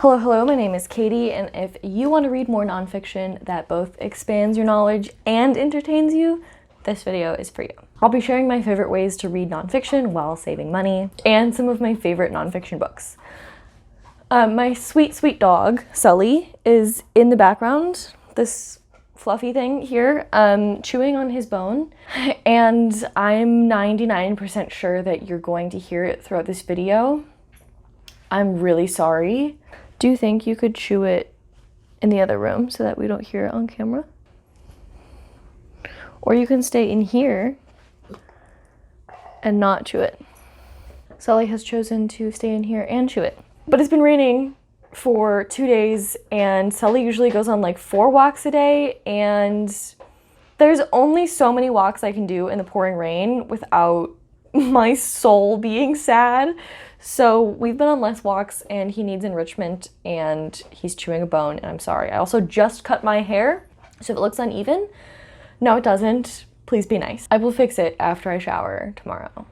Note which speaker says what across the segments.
Speaker 1: Hello, my name is Katie, and if you want to read more nonfiction that both expands your knowledge and entertains you, this video is for you. I'll be sharing my favorite ways to read nonfiction while saving money, and some of my favorite nonfiction books. My sweet dog, Sully, is in the background, this fluffy thing here, chewing on his bone, and I'm 99% sure that you're going to hear it throughout this video. I'm really sorry. Do you think you could chew it in the other room so that we don't hear it on camera? Or you can stay in here and not chew it. Sully has chosen to stay in here and chew it. But it's been raining for 2 days, and Sully usually goes on like 4 walks a day, and there's only so many walks I can do in the pouring rain without my soul being sad. So we've been on less walks, and he needs enrichment, and he's chewing a bone, and I'm sorry. I also just cut my hair, so if it looks uneven, no it doesn't. Please be nice. I will fix it after I shower tomorrow.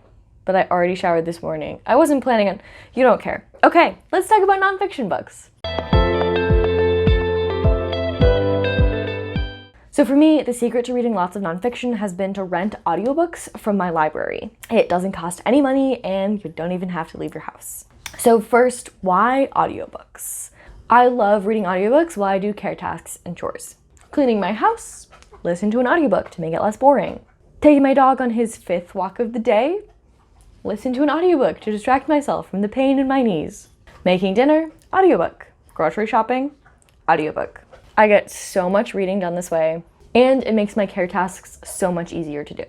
Speaker 1: But I already showered this morning. I wasn't planning on, you don't care. Okay, let's talk about nonfiction books. So for me, the secret to reading lots of nonfiction has been to rent audiobooks from my library. It doesn't cost any money, and you don't even have to leave your house. So first, why audiobooks? I love reading audiobooks while I do care tasks and chores. Cleaning my house, listen to an audiobook to make it less boring. Taking my dog on his 5th walk of the day, listen to an audiobook to distract myself from the pain in my knees. Making dinner, audiobook. Grocery shopping, audiobook. I get so much reading done this way, and it makes my care tasks so much easier to do.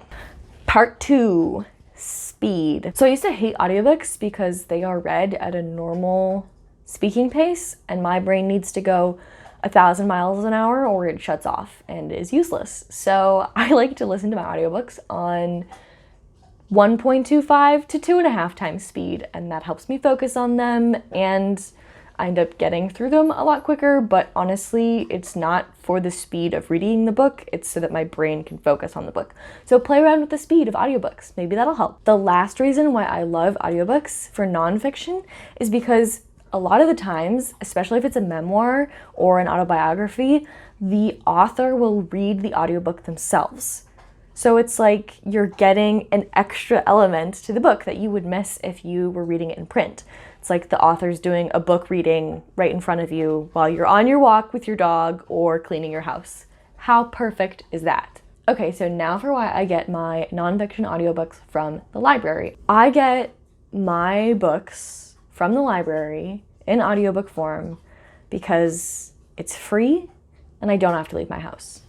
Speaker 1: Part 2, speed. So I used to hate audiobooks because they are read at a normal speaking pace, and my brain needs to go 1,000 miles an hour or it shuts off and is useless. So I like to listen to my audiobooks on 1.25 to 2.5 times speed, and that helps me focus on them, and I end up getting through them a lot quicker. But honestly, it's not for the speed of reading the book, it's so that my brain can focus on the book. So play around with the speed of audiobooks, maybe that'll help. The last reason why I love audiobooks for nonfiction is because a lot of the times, especially if it's a memoir or an autobiography, the author will read the audiobook themselves. So it's like you're getting an extra element to the book that you would miss if you were reading it in print. It's like the author's doing a book reading right in front of you while you're on your walk with your dog or cleaning your house. How perfect is that? Okay, so now for why I get my nonfiction audiobooks from the library. I get my books from the library in audiobook form because it's free and I don't have to leave my house.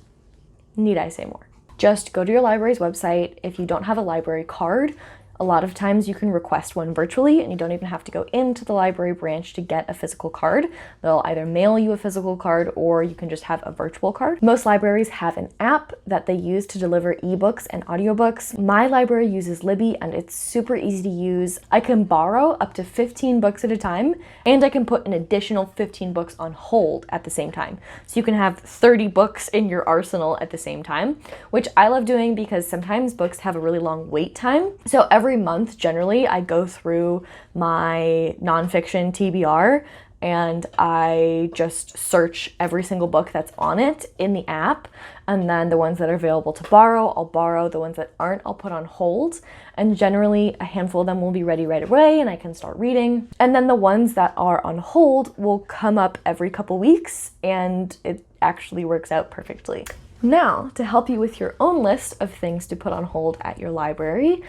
Speaker 1: Need I say more? Just go to your library's website. If you don't have a library card, a lot of times you can request one virtually, and you don't even have to go into the library branch to get a physical card. They'll either mail you a physical card or you can just have a virtual card. Most libraries have an app that they use to deliver ebooks and audiobooks. My library uses Libby, and it's super easy to use. I can borrow up to 15 books at a time, and I can put an additional 15 books on hold at the same time. So you can have 30 books in your arsenal at the same time, which I love doing because sometimes books have a really long wait time. So every month, generally, I go through my nonfiction TBR and I just search every single book that's on it in the app, and then the ones that are available to borrow, I'll borrow. The ones that aren't, I'll put on hold, and generally a handful of them will be ready right away and I can start reading. And then the ones that are on hold will come up every couple weeks, and it actually works out perfectly. Now, to help you with your own list of things to put on hold at your library,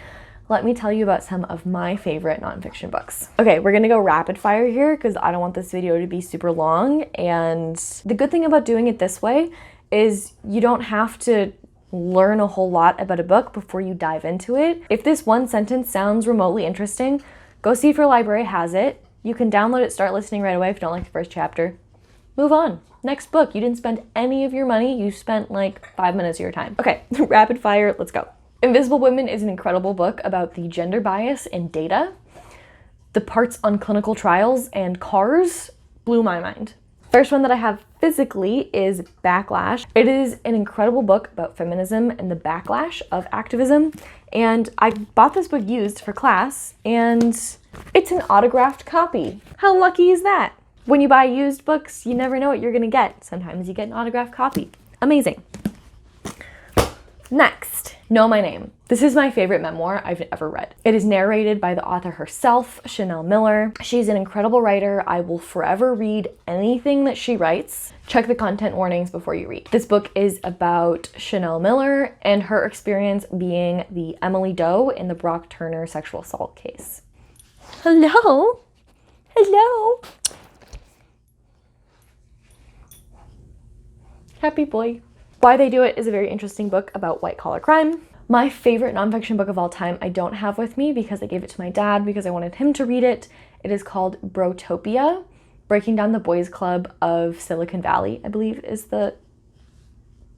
Speaker 1: let me tell you about some of my favorite nonfiction books. Okay, we're gonna go rapid fire here because I don't want this video to be super long, and the good thing about doing it this way is you don't have to learn a whole lot about a book before you dive into it. If this one sentence sounds remotely interesting, go see if your library has it. You can download it, start listening right away if you don't like the first chapter. Move on. Next book. You didn't spend any of your money, you spent like 5 minutes of your time. Okay, rapid fire, let's go. Invisible Women is an incredible book about the gender bias in data. The parts on clinical trials and cars blew my mind. First one that I have physically is Backlash. It is an incredible book about feminism and the backlash of activism. And I bought this book used for class, and it's an autographed copy. How lucky is that? When you buy used books, you never know what you're gonna get. Sometimes you get an autographed copy. Amazing. Next, Know My Name. This is my favorite memoir I've ever read. It is narrated by the author herself, Chanel Miller. She's an incredible writer. I will forever read anything that she writes. Check the content warnings before you read. This book is about Chanel Miller and her experience being the Emily Doe in the Brock Turner sexual assault case. Hello? Hello? Happy boy. Why They Do It is a very interesting book about white-collar crime. My favorite nonfiction book of all time I don't have with me because I gave it to my dad because I wanted him to read it. It is called Brotopia, Breaking Down the Boys Club of Silicon Valley, I believe is the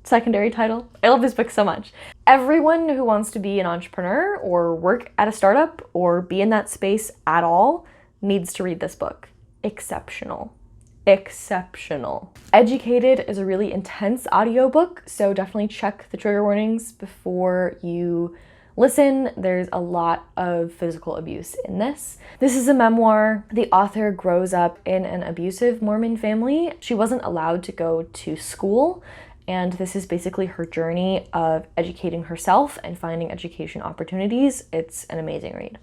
Speaker 1: secondary title. I love this book so much. Everyone who wants to be an entrepreneur or work at a startup or be in that space at all needs to read this book. Exceptional. Exceptional. Educated is a really intense audiobook, so definitely check the trigger warnings before you listen. There's a lot of physical abuse in this. This is a memoir. The author grows up in an abusive Mormon family. She wasn't allowed to go to school, and this is basically her journey of educating herself and finding education opportunities. It's an amazing read.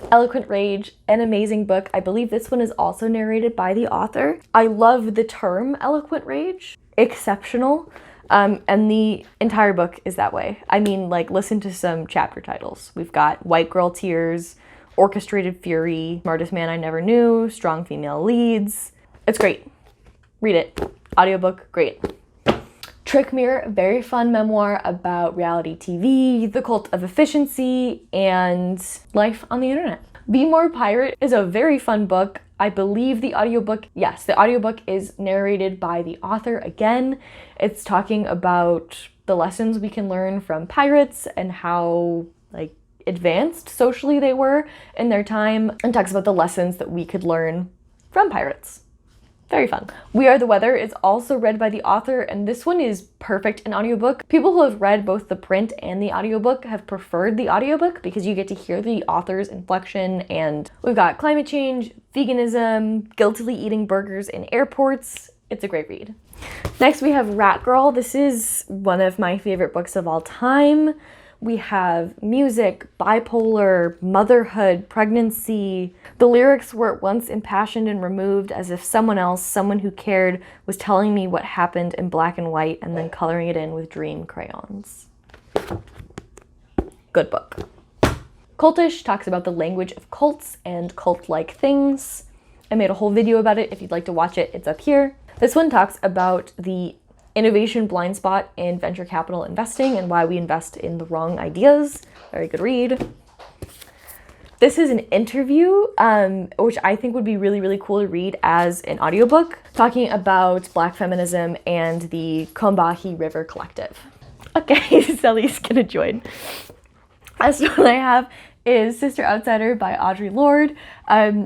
Speaker 1: Eloquent Rage, an amazing book. I believe this one is also narrated by the author. I love the term eloquent rage. Exceptional. And the entire book is that way. I mean, like, listen to some chapter titles. We've got White Girl Tears, Orchestrated Fury, Smartest Man I Never Knew, Strong Female Leads. It's great. Read it. Audiobook, great. Trick Mirror, a very fun memoir about reality TV, the cult of efficiency, and life on the internet. Be More Pirate is a very fun book. I believe the audiobook, yes, the audiobook is narrated by the author again. It's talking about the lessons we can learn from pirates and how, like, advanced socially they were in their time, and talks about the lessons that we could learn from pirates. Very fun. We Are the Weather is also read by the author, and this one is perfect in audiobook. People who have read both the print and the audiobook have preferred the audiobook because you get to hear the author's inflection, and we've got climate change, veganism, guiltily eating burgers in airports. It's a great read. Next we have Rat Girl. This is one of my favorite books of all time. We have music, bipolar, motherhood, pregnancy. The lyrics were at once impassioned and removed as if someone else, someone who cared, was telling me what happened in black and white and then coloring it in with dream crayons. Good book. Cultish talks about the language of cults and cult-like things. I made a whole video about it. If you'd like to watch it, it's up here. This one talks about the innovation blind spot in venture capital investing and why we invest in the wrong ideas. Very good read. This is an interview, which I think would be really, really cool to read as an audiobook, talking about Black feminism and the Combahee River Collective. Okay, Sally's gonna join. Last one I have is Sister Outsider by Audre Lorde.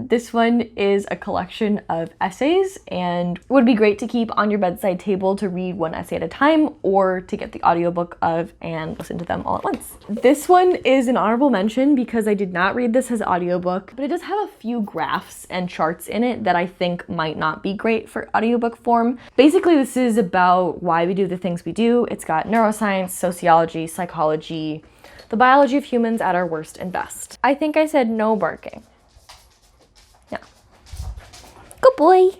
Speaker 1: This one is a collection of essays and would be great to keep on your bedside table to read one essay at a time or to get the audiobook of and listen to them all at once. This one is an honorable mention because I did not read this as audiobook, but it does have a few graphs and charts in it that I think might not be great for audiobook form. Basically, this is about why we do the things we do. It's got neuroscience, sociology, psychology, the biology of humans at our worst and best. I think I said no barking. Yeah. Good boy.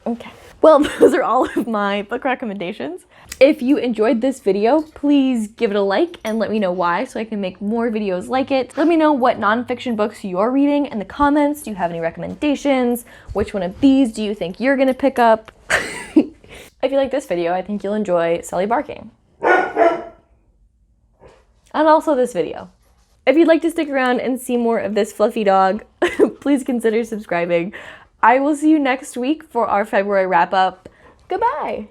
Speaker 1: Okay. Well, those are all of my book recommendations. If you enjoyed this video, please give it a like and let me know why so I can make more videos like it. Let me know what nonfiction books you're reading in the comments. Do you have any recommendations? Which one of these do you think you're gonna pick up? If you like this video, I think you'll enjoy Sally barking. And also this video. If you'd like to stick around and see more of this fluffy dog, please consider subscribing. I will see you next week for our February wrap-up. Goodbye!